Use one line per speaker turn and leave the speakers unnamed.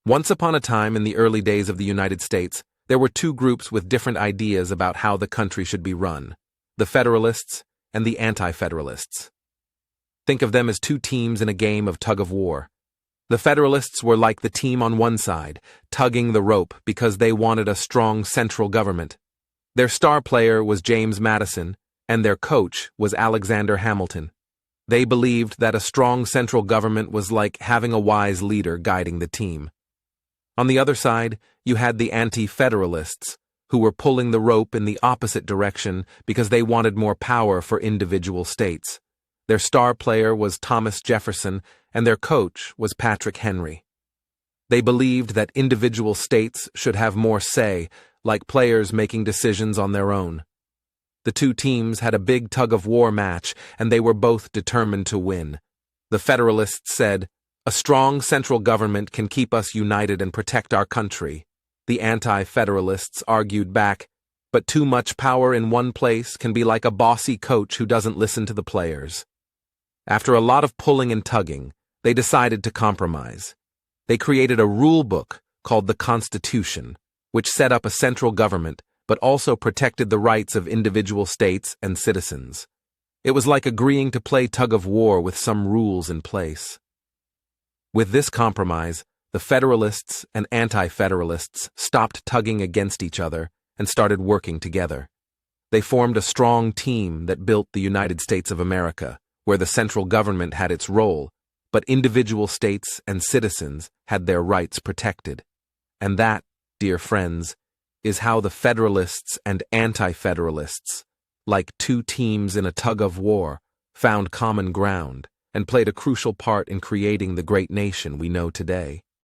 Once upon a time in the early days of the United States, there were two groups with different ideas about how the country should be run: the Federalists and the Anti-Federalists. Think of them as two teams in a game of tug-of-war. The Federalists were like the team on one side, tugging the rope because they wanted a strong central government. Their star player was James Madison, and their coach was Alexander Hamilton. They believed that a strong central government was like having a wise leader guiding the team. On the other side, you had the Anti-Federalists, who were pulling the rope in the opposite direction because they wanted more power for individual states. Their star player was Thomas Jefferson, and their coach was Patrick Henry. They believed that individual states should have more say, like players making decisions on their own. The two teams had a big tug-of-war match, and they were both determined to win. The Federalists said, "A strong central government can keep us united and protect our country." The Anti-Federalists argued back, "But too much power in one place can be like a bossy coach who doesn't listen to the players." After a lot of pulling and tugging, they decided to compromise. They created a rule book called the Constitution, which set up a central government but also protected the rights of individual states and citizens. It was like agreeing to play tug-of-war with some rules in place. With this compromise, the Federalists and Anti-Federalists stopped tugging against each other and started working together. They formed a strong team that built the United States of America, where the central government had its role, but individual states and citizens had their rights protected. And that, dear friends, is how the Federalists and Anti-Federalists, like two teams in a tug-of-war, found common ground and played a crucial part in creating the great nation we know today.